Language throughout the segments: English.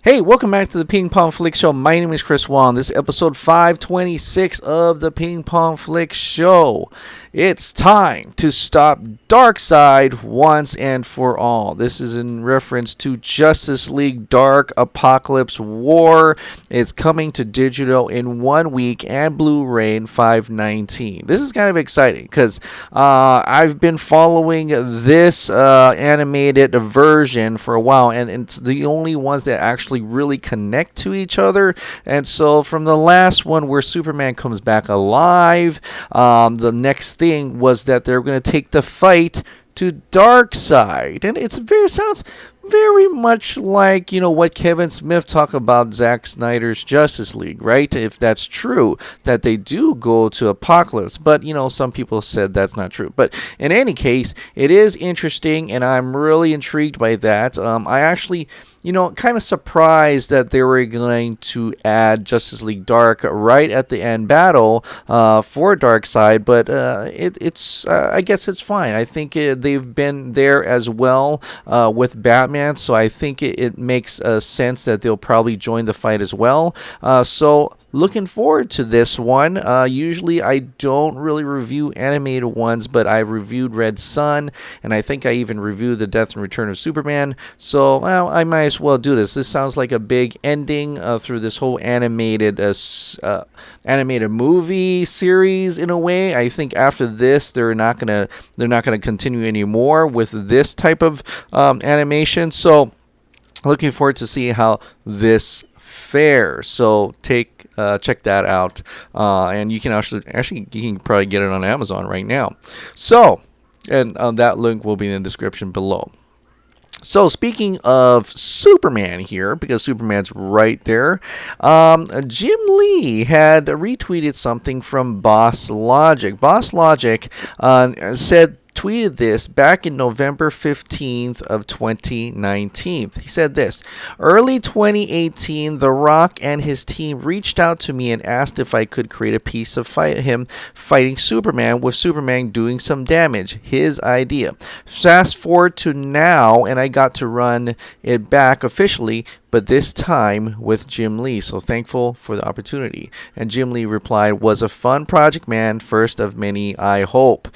Hey, welcome back to the Ping Pong Flix Show. My name is Chris Wong. This is episode 526 of the Ping Pong Flix Show. It's time to stop Darkseid once and for all. This is in reference to Justice League Dark Apocalypse War. It's coming to digital in 1 week and Blu-ray in 5/19. This is kind of exciting because I've been following this animated version for a while, and it's the only ones that actually really connect to each other. And so from the last one where Superman comes back alive, the next thing was that they're going to take the fight to Darkseid, and sounds very much like, what Kevin Smith talked about Zack Snyder's Justice League, right? If that's true, that they do go to Apocalypse. But, some people said that's not true. But in any case, it is interesting, and I'm really intrigued by that. I actually, kind of surprised that they were going to add Justice League Dark right at the end battle for Darkseid, but I guess it's fine. I think they've been there as well with Batman, so I think it makes sense that they'll probably join the fight as well. So looking forward to this one. Usually I don't really review animated ones, but I reviewed Red Sun, and I think I even reviewed The Death and Return of Superman. So, well, I might as well do this. This sounds like a big ending through this whole animated movie series in a way. I think after this, they're not gonna continue anymore with this type of animation. So, looking forward to see how this fares. So check that out, and you can actually you can probably get it on Amazon right now. So, and that link will be in the description below. So speaking of Superman here, because Superman's right there, Jim Lee had retweeted something from Boss Logic. Boss Logic tweeted this back in November 15th of 2019. He said this: early 2018, The Rock and his team reached out to me and asked if I could create a piece of him fighting Superman with Superman doing some damage. His idea. Fast forward to now, and I got to run it back officially, but this time with Jim Lee. So thankful for the opportunity. And Jim Lee replied, "Was a fun project, man. First of many, I hope."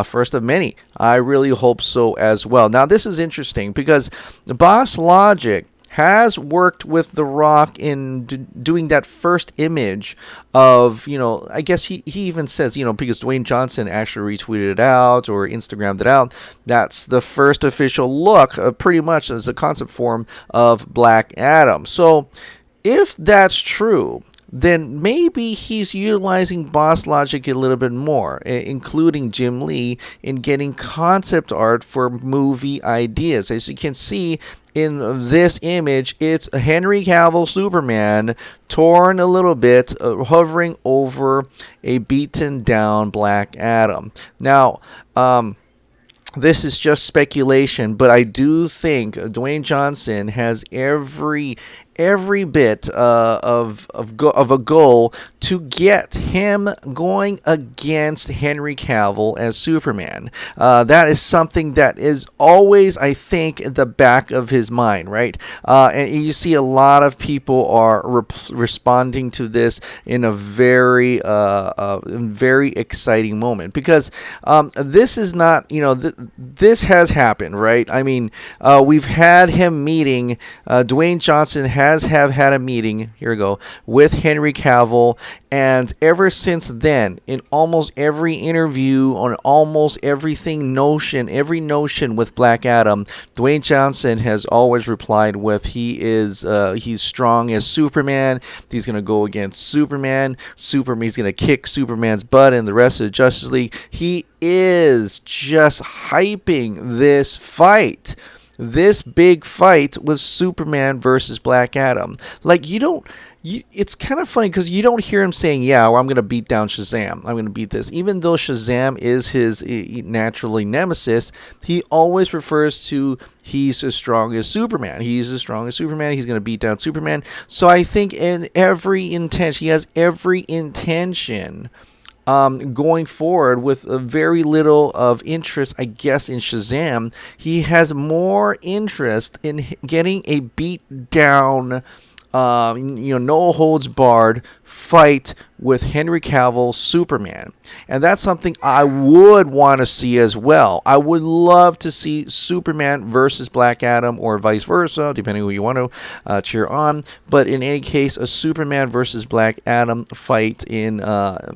First of many. I really hope so as well. Now, this is interesting because the Boss Logic has worked with The Rock in doing that first image of, I guess he even says, because Dwayne Johnson actually retweeted it out or Instagrammed it out, that's the first official look, pretty much as a concept form of Black Adam. So if that's true, then maybe he's utilizing Boss Logic a little bit more, including Jim Lee, in getting concept art for movie ideas. As you can see in this image, it's Henry Cavill Superman, torn a little bit, hovering over a beaten down Black Adam. Now, this is just speculation, but I do think Dwayne Johnson has every bit of a goal to get him going against Henry Cavill as Superman. That is something that is always, I think, in the back of his mind, right? And you see a lot of people are responding to this in a very exciting moment, because this is not, this has happened, right? I mean, we've had him meeting, Dwayne Johnson has had a meeting, here we go, with Henry Cavill, and ever since then, in almost every interview, on almost every notion with Black Adam, Dwayne Johnson has always replied with he's strong as Superman, he's going to go against Superman, he's going to kick Superman's butt in the rest of the Justice League. He is just hyping this fight. This big fight with Superman versus Black Adam. Like, it's kind of funny because you don't hear him saying, yeah, well, I'm going to beat down Shazam. I'm going to beat this. Even though Shazam is his naturally nemesis, he always refers to he's as strong as Superman. He's as strong as Superman. He's going to beat down Superman. So I think he has every intention going forward with very little of interest, I guess, in Shazam. He has more interest in getting a beat down, no holds barred fight with Henry Cavill's Superman. And that's something I would want to see as well. I would love to see Superman versus Black Adam, or vice versa, depending who you want to cheer on. But in any case, a Superman versus Black Adam fight in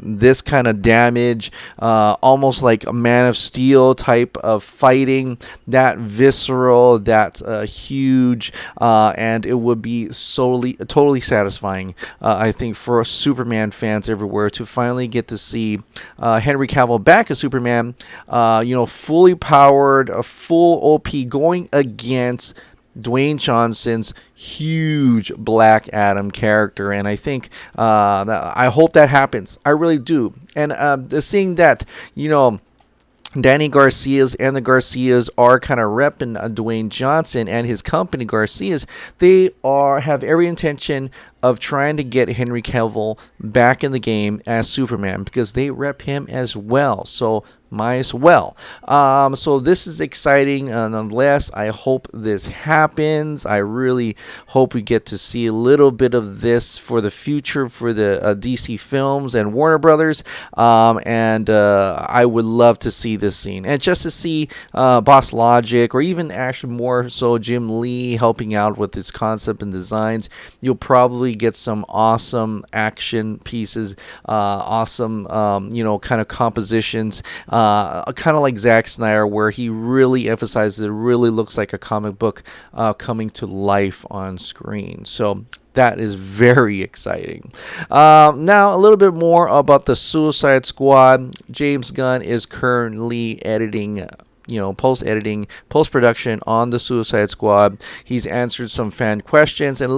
this kind of damage, almost like a Man of Steel type of fighting, that visceral, that huge, and it would be totally satisfying, I think, for Superman fans everywhere to finally get to see Henry Cavill back as Superman, fully powered, a full OP going against Dwayne Johnson's huge Black Adam character. And I think I hope that happens. I really do. And seeing that, Danny Garcia's and the Garcias are kind of repping Dwayne Johnson and his company, Garcias. They have every intention of trying to get Henry Cavill back in the game as Superman, because they rep him as well. So might as well. So this is exciting nonetheless. I hope this happens. I really hope we get to see a little bit of this for the future for the DC films and Warner Brothers. And I would love to see this scene, and just to see Boss Logic, or even actually more so Jim Lee, helping out with this concept and designs. You'll probably get some awesome action pieces, awesome kind of compositions, kind of like Zack Snyder, where he really emphasizes it really looks like a comic book coming to life on screen. So that is very exciting. Now, a little bit more about the Suicide Squad. James Gunn is currently editing, post-production on the Suicide Squad. He's answered some fan questions and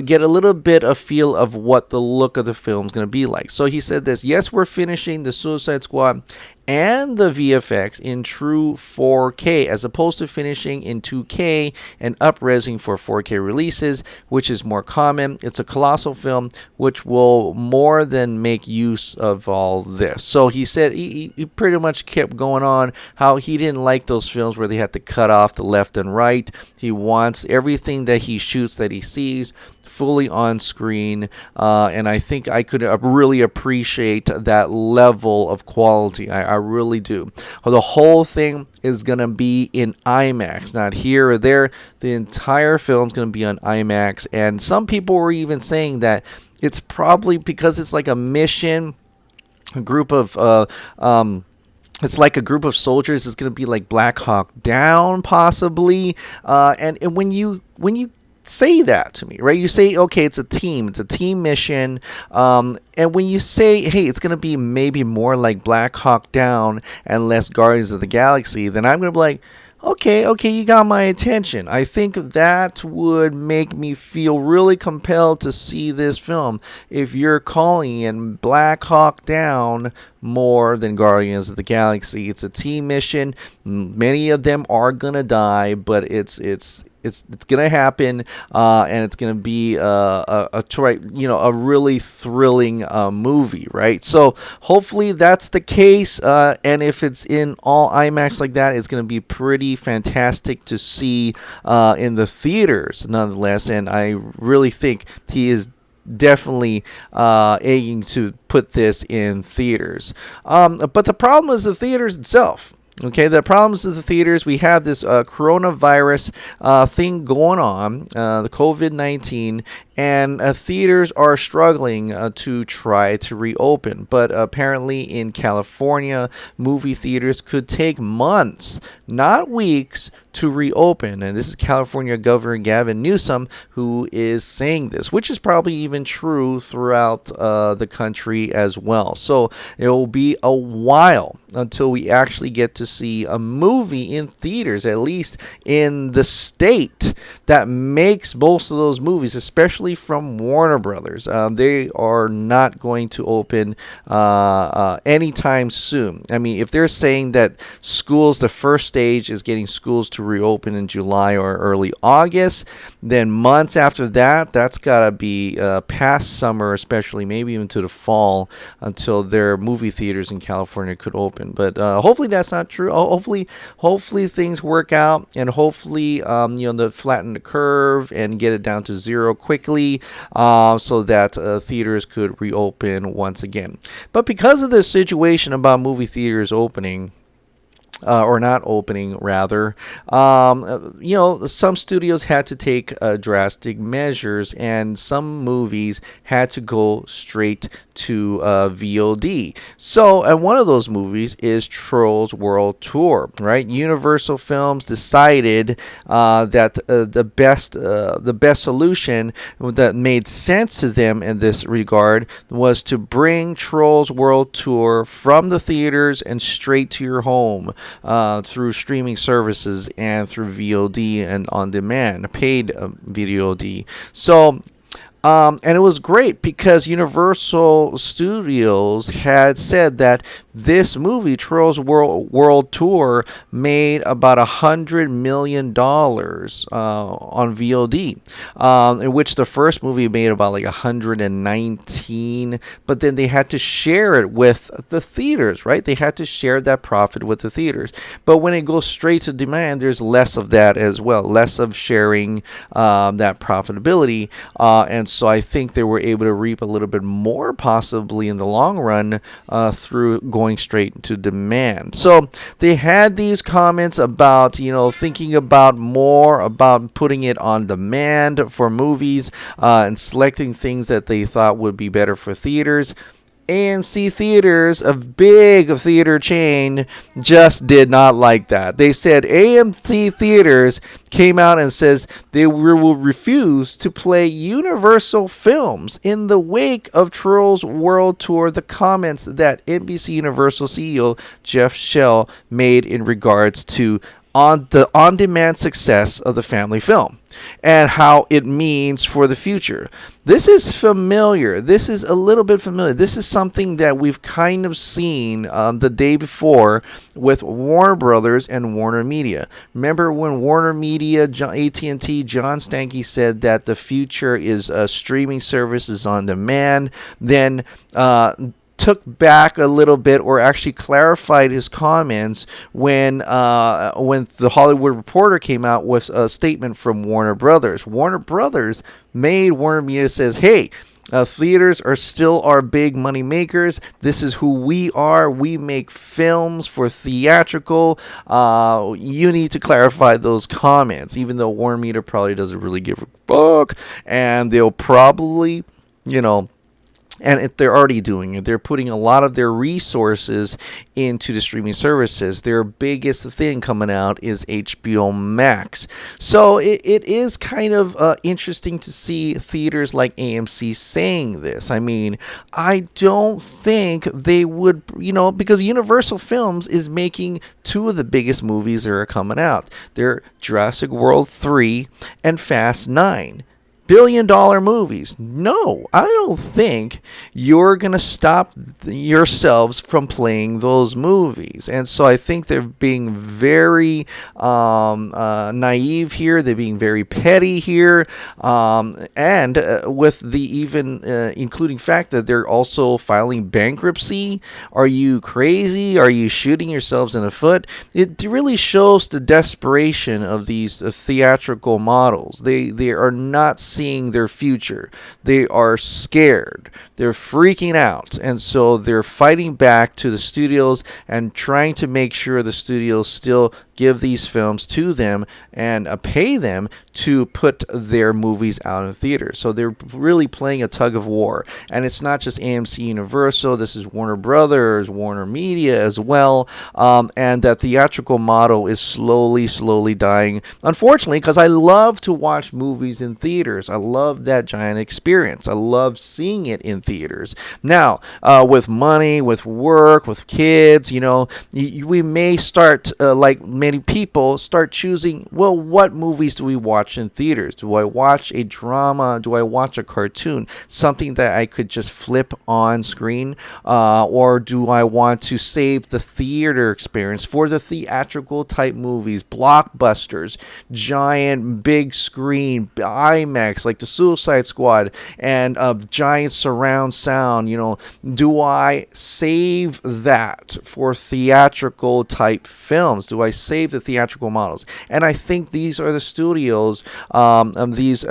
get a little bit of feel of what the look of the film is going to be like. So he said this: yes, we're finishing the Suicide Squad and the VFX in true 4K, as opposed to finishing in 2K and up-resing for 4K releases, which is more common. It's a colossal film which will more than make use of all this. So he said he pretty much kept going on how he didn't like those films where they had to cut off the left and right. He wants everything that he shoots, that he sees, fully on screen, and I think I could really appreciate that level of quality. I really do. The whole thing is going to be in IMAX, not here or there. The entire film is going to be on IMAX, and some people were even saying that it's probably because it's like a mission, a group of it's like a group of soldiers. It's going to be like Black Hawk Down, possibly, and when you say that to me, right? You say, okay, it's a team mission, and when you say, hey, it's gonna be maybe more like Black Hawk Down and less Guardians of the Galaxy, then I'm gonna be like, okay, you got my attention. I think that would make me feel really compelled to see this film if you're calling in Black Hawk Down more than Guardians of the Galaxy. It's a team mission. Many of them are gonna die, but it's gonna happen, and it's gonna be a really thrilling movie, right? So hopefully that's the case, and if it's in all IMAX like that, it's gonna be pretty fantastic to see in the theaters, nonetheless. And I really think he is definitely aiming to put this in theaters. But the problem is the theaters itself. Okay, the problems of the theaters, we have this coronavirus thing going on, the COVID-19, and theaters are struggling to try to reopen. But apparently in California, movie theaters could take months, not weeks, to reopen. And this is California Governor Gavin Newsom who is saying this, which is probably even true throughout the country as well. So it will be a while until we actually get to see a movie in theaters, at least in the state that makes most of those movies, especially especially from Warner Brothers. They are not going to open anytime soon. I mean, if they're saying that schools, the first stage is getting schools to reopen in July or early August, then months after that, that's got to be past summer, especially maybe even to the fall, until their movie theaters in California could open. But hopefully that's not true. Hopefully things work out, and hopefully they flatten the curve and get it down to zero quickly, so that theaters could reopen once again. But because of this situation about movie theaters opening, or not opening, rather, some studios had to take drastic measures, and some movies had to go straight to VOD. So, and one of those movies is Trolls World Tour, right? Universal Films decided that the best solution that made sense to them in this regard was to bring Trolls World Tour from the theaters and straight to your home, through streaming services and through VOD and on demand, paid VOD. So, and it was great because Universal Studios had said that this movie, Trolls World Tour, made about $100 million on VOD, in which the first movie made about like 119, but then they had to share it with the theaters, right? They had to share that profit with the theaters. But when it goes straight to demand, there's less of that as well, less of sharing that profitability, and so I think they were able to reap a little bit more possibly in the long run through going straight to demand. So they had these comments about, thinking about more about putting it on demand for movies, and selecting things that they thought would be better for theaters. AMC Theaters, a big theater chain, just did not like that. They said AMC Theaters came out and says they will refuse to play Universal films in the wake of Trolls World Tour. The comments that NBC Universal CEO Jeff Shell made in regards to the on-demand success of the family film and how it means for the future. This is familiar. This is a little bit familiar. This is something that we've kind of seen the day before with Warner Brothers and Warner Media. Remember when Warner Media, AT&T, John Stankey said that the future is streaming services on demand, then took back a little bit, or actually clarified his comments when the Hollywood Reporter came out with a statement from Warner Brothers. Warner Brothers made Warner Media says, hey, theaters are still our big money makers. This is who we are. We make films for theatrical. You need to clarify those comments, even though Warner Media probably doesn't really give a fuck, and they'll probably, and they're already doing it. They're putting a lot of their resources into the streaming services. Their biggest thing coming out is HBO Max. So it is kind of interesting to see theaters like AMC saying this. I mean, I don't think they would, because Universal Films is making two of the biggest movies that are coming out. They're Jurassic World 3 and Fast 9. Billion-dollar movies. No, I don't think you're going to stop yourselves from playing those movies. And so I think they're being very naive here. They're being very petty here. And with the even including fact that they're also filing bankruptcy. Are you crazy? Are you shooting yourselves in the foot? It really shows the desperation of these theatrical models. They are not seeing their future. They are scared. They're freaking out. And so they're fighting back to the studios and trying to make sure the studios still give these films to them and pay them to put their movies out in theaters. So they're really playing a tug of war. And it's not just AMC Universal. This is Warner Brothers, Warner Media as well. And that theatrical model is slowly dying. Unfortunately, because I love to watch movies in theaters. I love that giant experience. I love seeing it in theaters. Now, with money, with work, with kids, we may start many people start choosing, well, what movies do we watch in theaters? Do I watch a drama? Do I watch a cartoon? Something that I could just flip on screen? Or do I want to save the theater experience for the theatrical type movies, blockbusters, giant big screen, IMAX, like the Suicide Squad, and giant surround sound? Do I save that for theatrical type films? Do I save the theatrical models? And I think these are the studios, these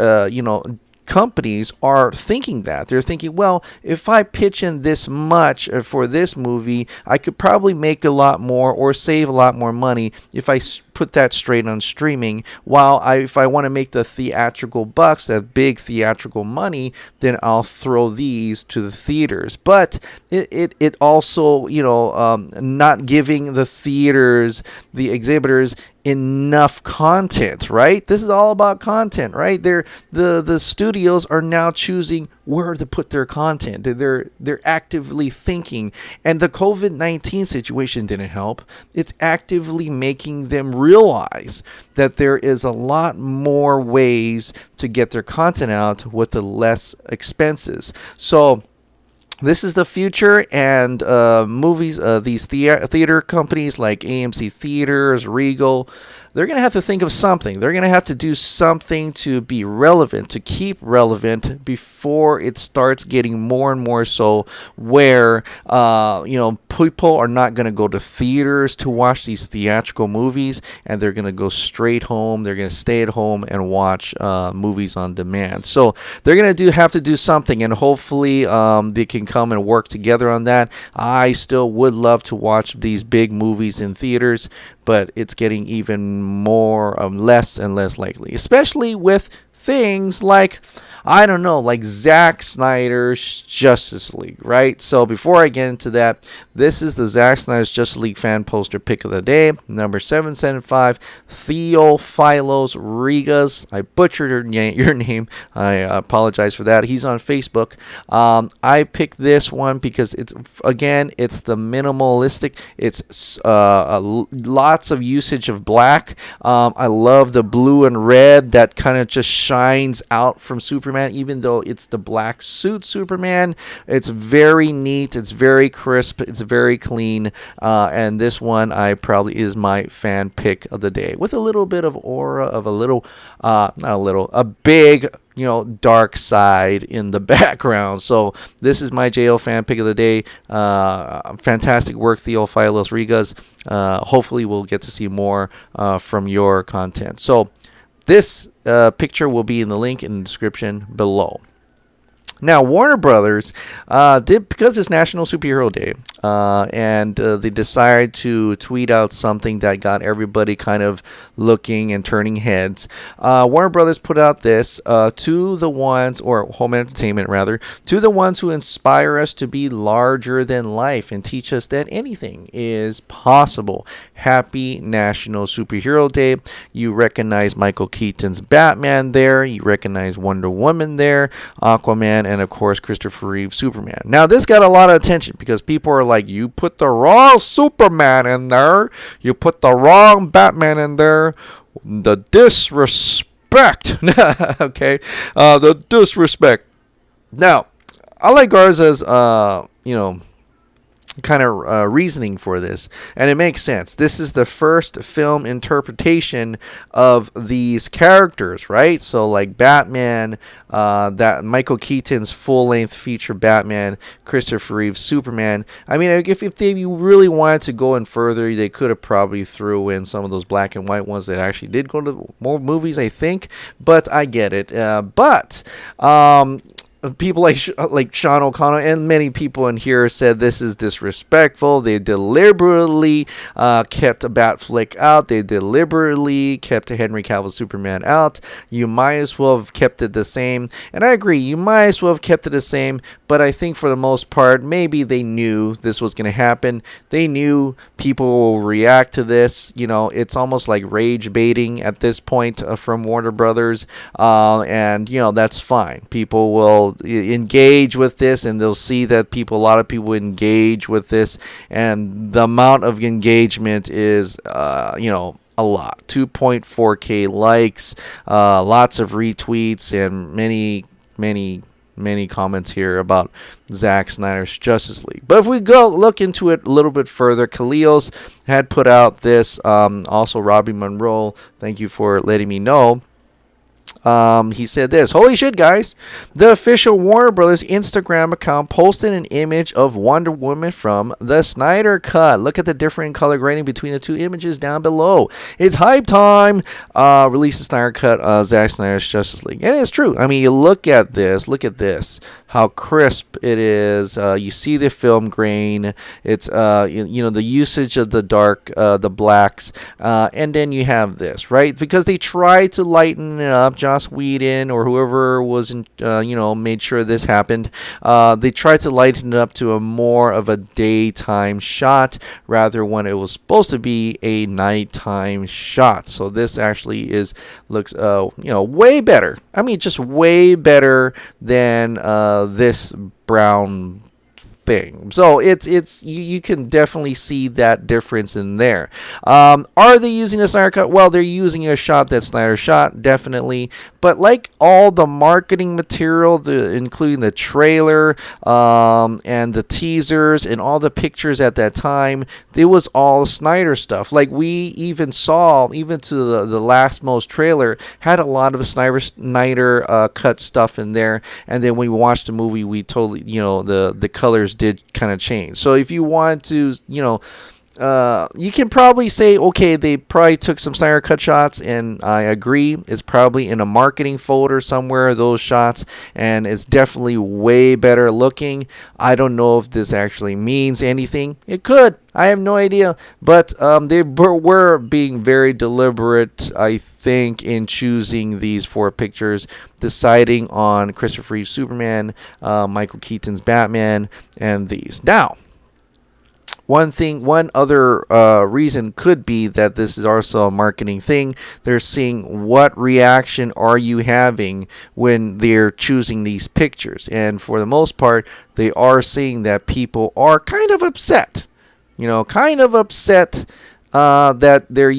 companies are thinking that. They're thinking, well, if I pitch in this much for this movie, I could probably make a lot more or save a lot more money if I put that straight on streaming. While if I want to make the theatrical bucks, that big theatrical money, then I'll throw these to the theaters. But it also, not giving the theaters, the exhibitors, enough content, right? This is all about content, right? The studios are now choosing where to put their content. They're actively thinking, and the COVID-19 situation didn't help. It's actively making them realize that there is a lot more ways to get their content out with the less expenses. So this is the future, and movies, these theater companies like AMC Theaters, Regal, they're going to have to think of something. They're going to have to do something to be relevant, to keep relevant before it starts getting more and more so where, people are not going to go to theaters to watch these theatrical movies, and they're going to go straight home. They're going to stay at home and watch movies on demand. So they're going to have to do something, and hopefully they can come and work together on that. I still would love to watch these big movies in theaters, but it's getting even more less and less likely, especially with things like, I don't know, like Zack Snyder's Justice League, right? So before I get into that, this is the Zack Snyder's Justice League fan poster pick of the day, number 775, Theophilos Rigas. I butchered your name. I apologize for that. He's on Facebook. I picked this one because it's the minimalistic. It's lots of usage of black. I love the blue and red that kind of just shines out from Superman, even though it's the black suit Superman. It's very neat, it's very crisp, it's very clean, and this one probably is my fan pick of the day, with a little bit of aura of a big dark side in the background. So this is my JL fan pick of the day. Fantastic work, Theophilos Rigas. Hopefully we'll get to see more from your content. So this picture will be in the link in the description below. Now, Warner Brothers because it's National Superhero Day, and they decided to tweet out something that got everybody kind of looking and turning heads. Warner Brothers put out this to the ones, or Home Entertainment rather, to the ones who inspire us to be larger than life and teach us that anything is possible. Happy National Superhero Day. You recognize Michael Keaton's Batman there. You recognize Wonder Woman there, Aquaman, and of course Christopher Reeve's Superman. Now this got a lot of attention because people are like, you put the wrong Superman in there, you put the wrong Batman in there, the disrespect. Okay, the disrespect. Now I like Garza's kind of reasoning for this, and it makes sense. This is the first film interpretation of these characters, right? So like Batman, that Michael Keaton's full-length feature Batman, Christopher Reeve's Superman. I mean, if they really wanted to go in further, they could have probably threw in some of those black and white ones that actually did go to more movies, I think, but I get it. People like Sean O'Connell and many people in here said this is disrespectful. They deliberately kept a Batflick out. They deliberately kept Henry Cavill's Superman out. You might as well have kept it the same. And I agree, you might as well have kept it the same. But I think for the most part, maybe they knew this was going to happen. They knew people will react to this. It's almost like rage baiting at this point from Warner Brothers. And that's fine. People will engage with this, and they'll see that a lot of people engage with this, and the amount of engagement is a lot. 2.4K likes, lots of retweets, and many comments here about Zack Snyder's Justice League. But if we go look into it a little bit further, Khalil's had put out this. Also, Robbie Monroe, thank you for letting me know. He said this: "Holy shit, guys! The official Warner Brothers Instagram account posted an image of Wonder Woman from the Snyder Cut. Look at the different color grading between the two images down below. It's hype time! Release the Snyder Cut, Zack Snyder's Justice League." And it's true. I mean, you look at this. Look at this. How crisp it is. You see the film grain. It's the usage of the dark, the blacks, and then you have this, right? Because they try to lighten it up. Joss Whedon or whoever was made sure this happened. They tried to lighten it up to a more of a daytime shot rather when it was supposed to be a nighttime shot. So this actually looks way better. I mean, just way better than this brown thing. So it's you can definitely see that difference in there. Are they using a Snyder Cut? Well, they're using a shot that Snyder shot, definitely. But like all the marketing material, including the trailer and the teasers and all the pictures at that time, it was all Snyder stuff. Like we even saw, even to the last most trailer, had a lot of Snyder cut stuff in there. And then when we watched the movie, we totally, the colors did kind of change. So if you want to, you can probably say, okay, they probably took some Snyder Cut shots, and I agree. It's probably in a marketing folder somewhere, those shots, and it's definitely way better looking. I don't know if this actually means anything. It could. I have no idea. But they were being very deliberate, I think, in choosing these 4 pictures, deciding on Christopher Reeve's Superman, Michael Keaton's Batman, and these. Now, one other reason could be that this is also a marketing thing. They're seeing what reaction are you having when they're choosing these pictures. And for the most part, they are seeing that people are kind of upset. That they're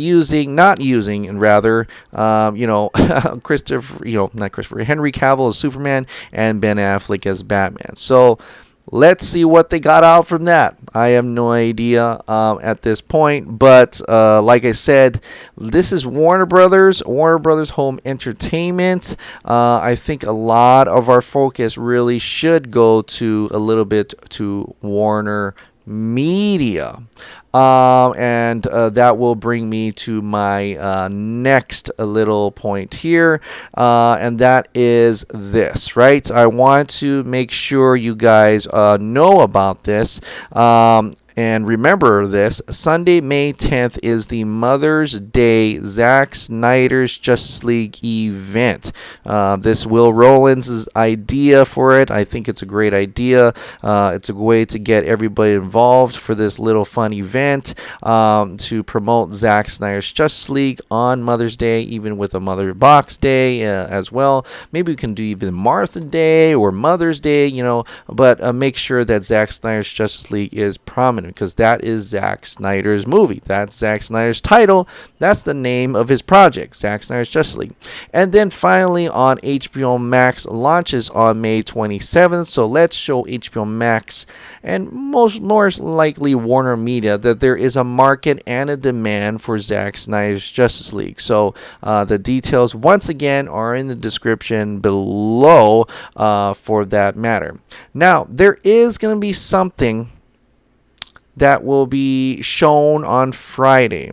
not using, and rather, Henry Cavill as Superman and Ben Affleck as Batman. So let's see what they got out from that. I have no idea at this point, but like I said, this is Warner Brothers Home Entertainment. I think a lot of our focus really should go to a little bit to Warner Media. And that will bring me to my next little point here, and that is this, right? I want to make sure you guys know about this. And remember this, Sunday, May 10th is the Mother's Day Zack Snyder's Justice League event. This Will Rowland's idea for it. I think it's a great idea. It's a way to get everybody involved for this little fun event to promote Zack Snyder's Justice League on Mother's Day, even with a Mother Box Day as well. Maybe we can do even Martha Day or Mother's Day, but make sure that Zack Snyder's Justice League is prominent, because that is Zack Snyder's movie. That's Zack Snyder's title. That's the name of his project, Zack Snyder's Justice League. And then finally on HBO Max launches on May 27th. So let's show HBO Max and more likely Warner Media that there is a market and a demand for Zack Snyder's Justice League. So the details once again are in the description below for that matter. Now, there is going to be something that will be shown on Friday,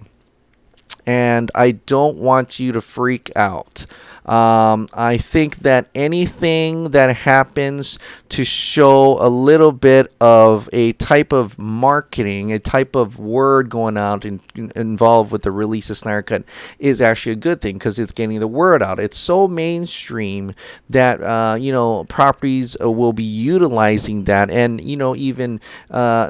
and I don't want you to freak out. I think that anything that happens to show a little bit of a type of marketing, a type of word going out involved with the release of Snyder Cut is actually a good thing, because it's getting the word out. It's so mainstream that properties will be utilizing that, and even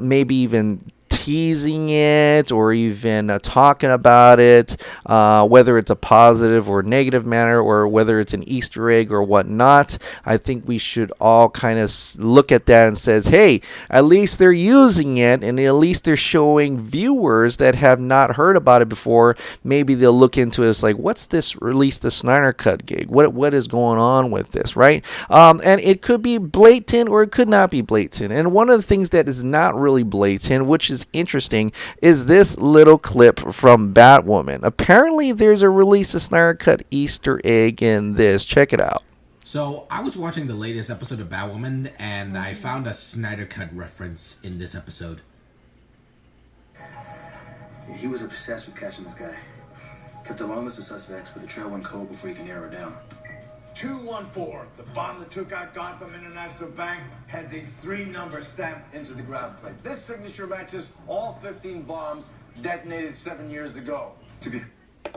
maybe even teasing it or even talking about it, whether it's a positive or negative manner or whether it's an Easter egg or whatnot. I think we should all kind of look at that and says, hey, at least they're using it, and at least they're showing viewers that have not heard about it before. Maybe they'll look into it. It's like, what's this release the Snyder Cut gig? What is going on with this, right? And it could be blatant or it could not be blatant. And one of the things that is not really blatant, which is interesting, is this little clip from Batwoman. Apparently, there's a release of Snyder Cut Easter egg in this. Check it out. So, I was watching the latest episode of Batwoman, and I found a Snyder Cut reference in this episode. He was obsessed with catching this guy. Kept a long list of suspects, but the trail went cold before he could narrow it down. 214, the bomb that took out Gotham International Bank, had these 3 numbers stamped into the ground plate. This signature matches all 15 bombs detonated 7 years ago.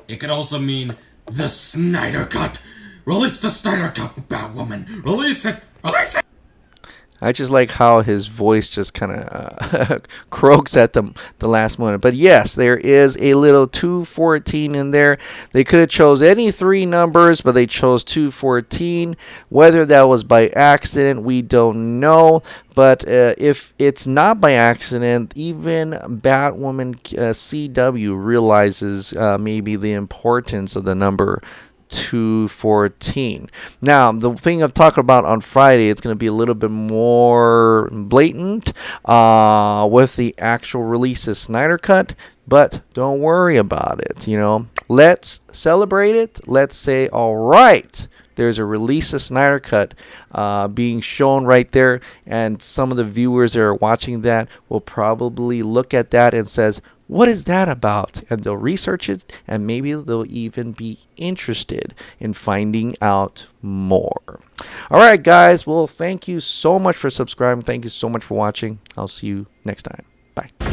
It could also mean the Snyder Cut. Release the Snyder Cut, Batwoman. Release it. Release it. I just like how his voice just kind of croaks at the last moment. But yes, there is a little 214 in there. They could have chose any 3 numbers, but they chose 214. Whether that was by accident, we don't know. But if it's not by accident, even Batwoman CW realizes maybe the importance of the number 214. Now, the thing I'm talking about on Friday, it's going to be a little bit more blatant with the actual release of Snyder Cut, but don't worry about it. Let's celebrate it. Let's say, all right, there's a release of Snyder Cut being shown right there, and some of the viewers that are watching that will probably look at that and says, what is that about? And they'll research it, and maybe they'll even be interested in finding out more. All right, guys. Well, thank you so much for subscribing. Thank you so much for watching. I'll see you next time. Bye.